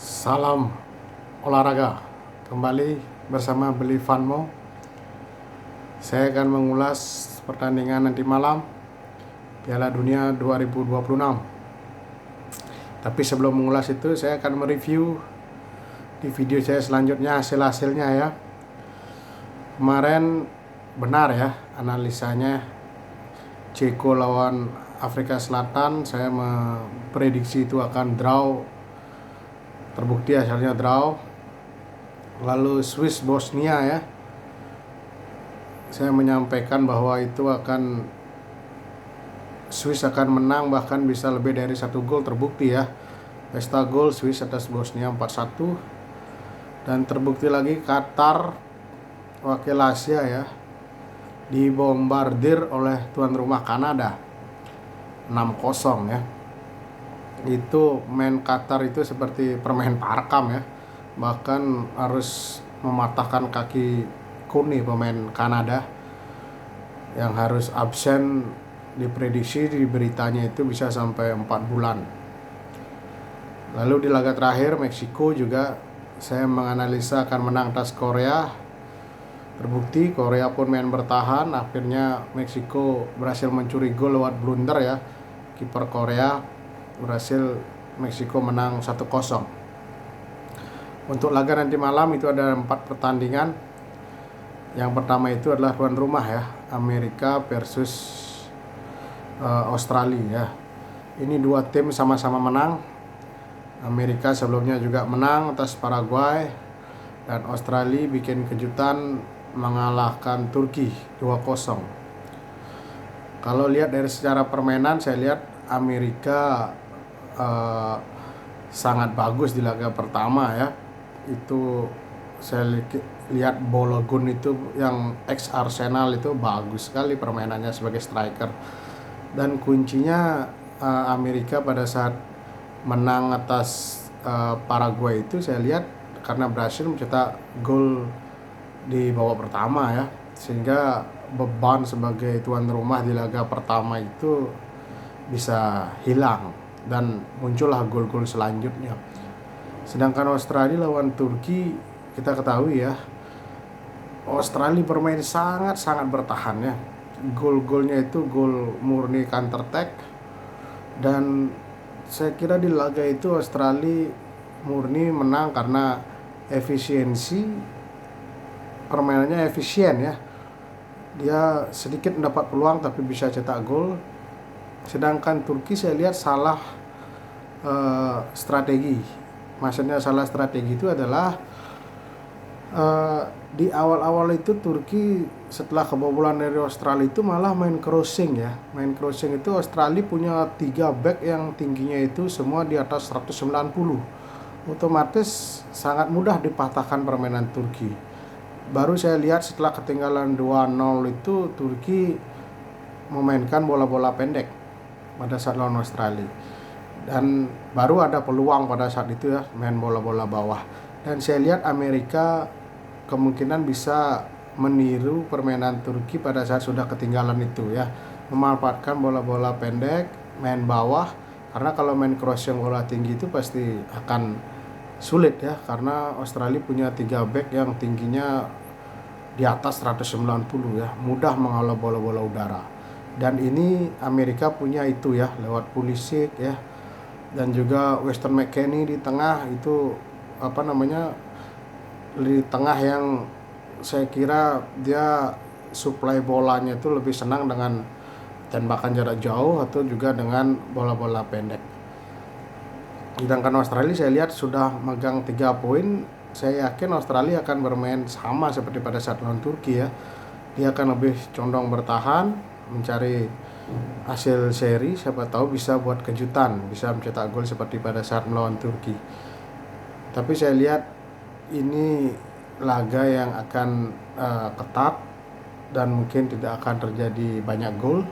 Salam olahraga, kembali bersama Beli Fanmo. Saya akan mengulas pertandingan nanti malam Piala Dunia 2026. Tapi sebelum mengulas itu, saya akan mereview di video saya selanjutnya hasil-hasilnya ya. Kemarin benar ya analisanya, Ceko lawan Afrika Selatan, saya memprediksi itu akan draw. Terbukti hasilnya draw. Lalu Swiss Bosnia ya, saya menyampaikan bahwa itu Swiss akan menang, bahkan bisa lebih dari 1 gol. Terbukti ya, pesta gol Swiss atas Bosnia 4-1. Dan terbukti lagi Qatar, wakil Asia ya, dibombardir oleh tuan rumah Kanada 6-0 ya. Itu main Qatar itu seperti permain parkam ya, bahkan harus mematahkan kaki Kuni pemain Kanada yang harus absen. Diprediksi di beritanya itu bisa sampai 4 bulan. Lalu di laga terakhir Meksiko juga saya menganalisa akan menang atas Korea. Terbukti Korea pun main bertahan, akhirnya Meksiko berhasil mencuri gol lewat blunder ya, kiper Korea berhasil Meksiko menang 1-0. Untuk laga nanti malam itu ada 4 pertandingan. Yang pertama itu adalah tuan rumah ya, Amerika versus Australia ya. Ini dua tim sama-sama menang. Amerika sebelumnya juga menang atas Paraguay, dan Australia bikin kejutan mengalahkan Turki 2-0. Kalau lihat dari secara permainan, saya lihat Amerika sangat bagus di laga pertama ya. Itu saya lihat Balogun itu yang ex Arsenal itu bagus sekali permainannya sebagai striker. Dan kuncinya Amerika pada saat menang atas Paraguay itu saya lihat karena berhasil mencetak gol di babak pertama ya, sehingga beban sebagai tuan rumah di laga pertama itu bisa hilang dan muncullah gol-gol selanjutnya. Sedangkan Australia lawan Turki, kita ketahui ya, Australia bermain sangat-sangat bertahan ya. Gol-golnya itu gol murni counter attack, dan saya kira di laga itu Australia murni menang karena efisiensi permainannya, efisien ya. Dia sedikit mendapat peluang tapi bisa cetak gol. Sedangkan Turki saya lihat salah strategi. Maksudnya salah strategi itu adalah di awal-awal itu Turki setelah kebobolan dari Australia itu malah main crossing ya. Main crossing itu Australia punya 3 back yang tingginya itu semua di atas 190. Otomatis sangat mudah dipatahkan permainan Turki. Baru saya lihat setelah ketinggalan 2-0 itu Turki memainkan bola-bola pendek pada saat lawan Australia. Dan baru ada peluang pada saat itu ya, main bola-bola bawah. Dan saya lihat Amerika kemungkinan bisa meniru permainan Turki pada saat sudah ketinggalan itu ya, memanfaatkan bola-bola pendek, main bawah. Karena kalau main crossing bola tinggi itu pasti akan sulit ya, karena Australia punya 3 back yang tingginya di atas 190 ya, mudah menghalau bola-bola udara. Dan ini Amerika punya itu ya, lewat Pulisic ya, dan juga Weston McKennie di tengah itu di tengah yang saya kira dia suplai bolanya itu lebih senang dengan tembakan jarak jauh atau juga dengan bola-bola pendek. Sedangkan Australia saya lihat sudah megang 3 poin. Saya yakin Australia akan bermain sama seperti pada saat lawan Turki ya. Dia akan lebih condong bertahan, mencari hasil seri, siapa tahu bisa buat kejutan, bisa mencetak gol seperti pada saat melawan Turki. Tapi saya lihat ini laga yang akan ketat dan mungkin tidak akan terjadi banyak gol.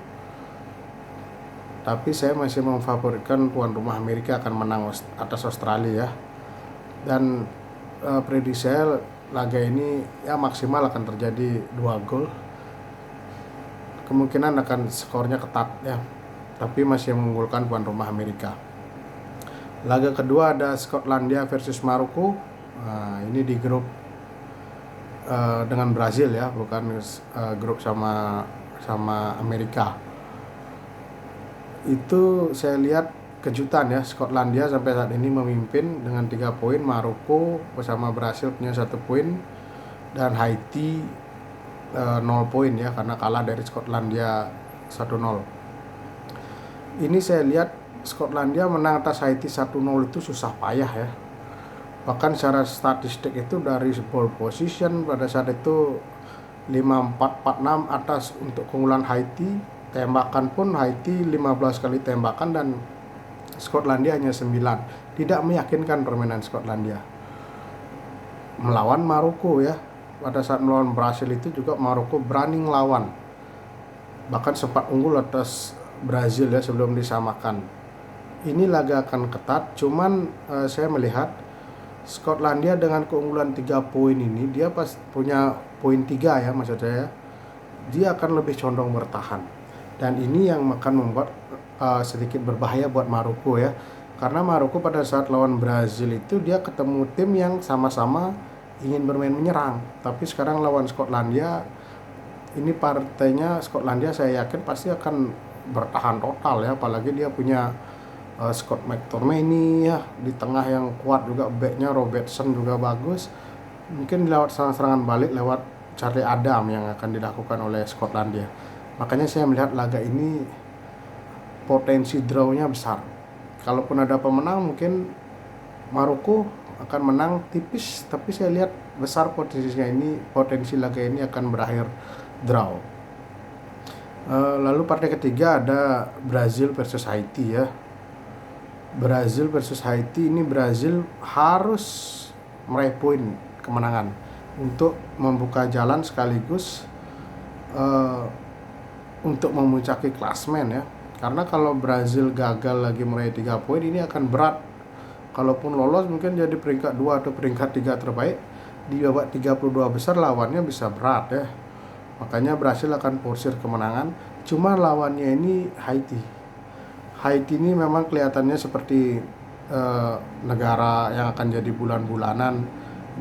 Tapi saya masih memfavoritkan tuan rumah Amerika akan menang atas Australia ya. Dan prediksi saya laga ini ya maksimal akan terjadi 2 gol. Kemungkinan akan skornya ketat ya, tapi masih mengunggulkan tuan rumah Amerika. Laga kedua ada Skotlandia versus Maroko. Nah, ini di grup dengan Brazil ya, bukan grup sama Amerika. Itu saya lihat kejutan ya, Skotlandia sampai saat ini memimpin dengan 3 poin, Maroko bersama Brasil punya 1 poin, dan Haiti 0 poin ya karena kalah dari Skotlandia 1-0. Ini saya lihat Skotlandia menang atas Haiti 1-0 itu susah payah ya. Bahkan secara statistik itu dari ball position pada saat itu 5-4, 4-6 atas untuk keunggulan Haiti. Tembakan pun Haiti 15 kali tembakan dan Skotlandia hanya 9. Tidak meyakinkan permainan Skotlandia. Melawan Maroko ya. Pada saat melawan Brasil itu juga Maroko berani ngelawan. Bahkan sempat unggul atas Brazil ya sebelum disamakan. Ini laga akan ketat, cuman saya melihat Skotlandia dengan keunggulan 3 poin ini, dia pas punya poin 3 ya maksud saya, dia akan lebih condong bertahan. Dan ini yang akan membuat sedikit berbahaya buat Maroko ya. Karena Maroko pada saat lawan Brazil itu dia ketemu tim yang sama-sama ingin bermain menyerang. Tapi sekarang lawan Skotlandia, ini partainya Skotlandia saya yakin pasti akan bertahan total ya. Apalagi dia punya Scott McTominay ya di tengah yang kuat juga, backnya Robertson juga bagus. Mungkin lewat serangan balik lewat Charlie Adam yang akan dilakukan oleh Skotlandia. Makanya saya melihat laga ini potensi draw-nya besar. Kalaupun ada pemenang mungkin Maroko akan menang tipis, tapi saya lihat besar potensinya ini, potensi laga ini akan berakhir draw. Lalu partai ketiga ada Brazil versus Haiti ya. Brazil versus Haiti ini Brazil harus meraih poin kemenangan untuk membuka jalan sekaligus untuk memuncaki klasmen ya. Karena kalau Brazil gagal lagi meraih 3 poin ini akan berat. Kalaupun lolos mungkin jadi peringkat 2 atau peringkat 3 terbaik, di babak 32 besar lawannya bisa berat ya. Makanya Brazil akan porsir kemenangan. Cuma lawannya ini Haiti. Haiti ini memang kelihatannya seperti negara yang akan jadi bulan-bulanan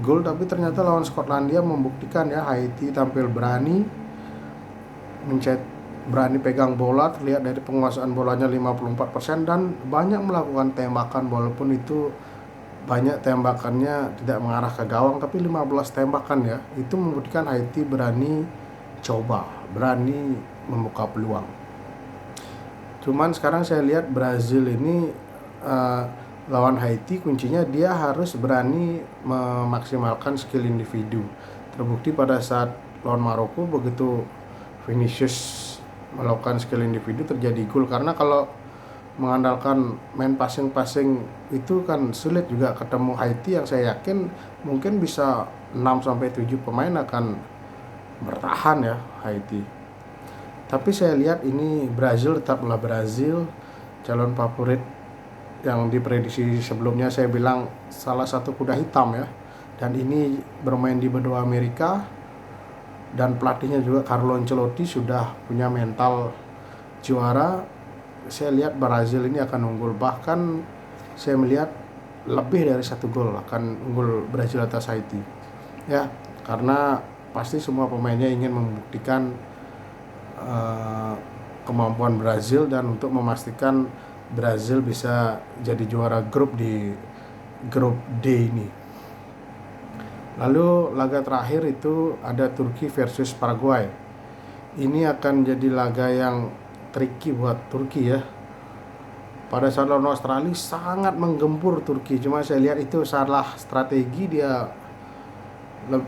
gol, tapi ternyata lawan Skotlandia membuktikan ya, Haiti tampil berani, berani pegang bola, terlihat dari penguasaan bolanya 54% dan banyak melakukan tembakan, walaupun itu banyak tembakannya tidak mengarah ke gawang, tapi 15 tembakan ya, itu membuktikan Haiti berani coba, berani membuka peluang. Cuman sekarang saya lihat Brazil ini lawan Haiti kuncinya dia harus berani memaksimalkan skill individu. Terbukti pada saat lawan Maroko begitu Vinicius melakukan skill individu terjadi gol. Karena kalau mengandalkan main passing itu kan sulit juga ketemu Haiti yang saya yakin mungkin bisa 6-7 pemain akan bertahan ya Haiti. Tapi saya lihat ini Brazil tetaplah Brazil, calon favorit yang diprediksi sebelumnya saya bilang salah satu kuda hitam ya. Dan ini bermain di benua Amerika dan pelatihnya juga Carlo Ancelotti sudah punya mental juara. Saya lihat Brazil ini akan unggul, bahkan saya melihat lebih dari 1 gol akan unggul Brazil atas Haiti. Ya, karena pasti semua pemainnya ingin membuktikan kemampuan Brazil dan untuk memastikan Brazil bisa jadi juara grup di grup D ini. Lalu laga terakhir itu ada Turki versus Paraguay. Ini akan jadi laga yang tricky buat Turki ya. Pada saat lawan Australia sangat menggempur Turki, cuma saya lihat itu salah strategi, dia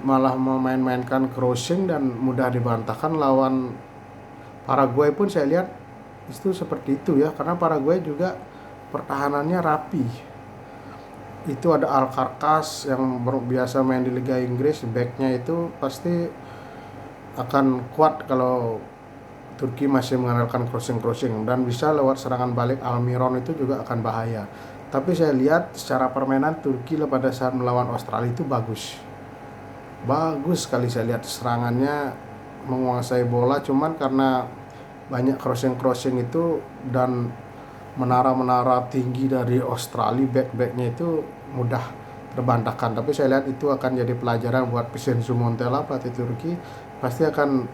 malah memain-mainkan crossing dan mudah dibantahkan. Lawan Paraguay pun saya lihat itu seperti itu ya, karena Paraguay juga pertahanannya rapi. Itu ada Alcaraz yang biasa main di Liga Inggris, backnya itu pasti akan kuat kalau Turki masih mengandalkan crossing dan bisa lewat serangan balik Almiron itu juga akan bahaya. Tapi saya lihat secara permainan Turki pada saat melawan Australia itu bagus sekali. Saya lihat serangannya menguasai bola, cuman karena banyak crossing itu dan menara-menara tinggi dari Australia, back-backnya itu mudah terbantahkan. Tapi saya lihat itu akan jadi pelajaran buat Vincenzo Montella, pelatih Turki. Pasti akan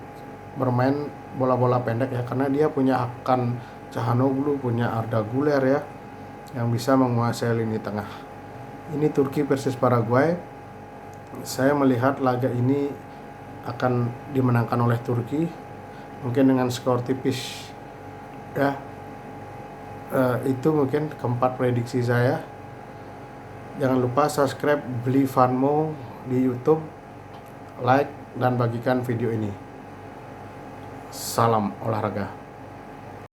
bermain bola-bola pendek ya, karena dia punya Hakan Çalhanoğlu, punya Arda Güler ya, yang bisa menguasai lini tengah. Ini Turki versus Paraguay. Saya melihat laga ini akan dimenangkan oleh Turki, mungkin dengan skor tipis ya. Itu mungkin keempat prediksi saya. Jangan lupa subscribe Beli Fanmo di YouTube, like dan bagikan video ini. Salam olahraga.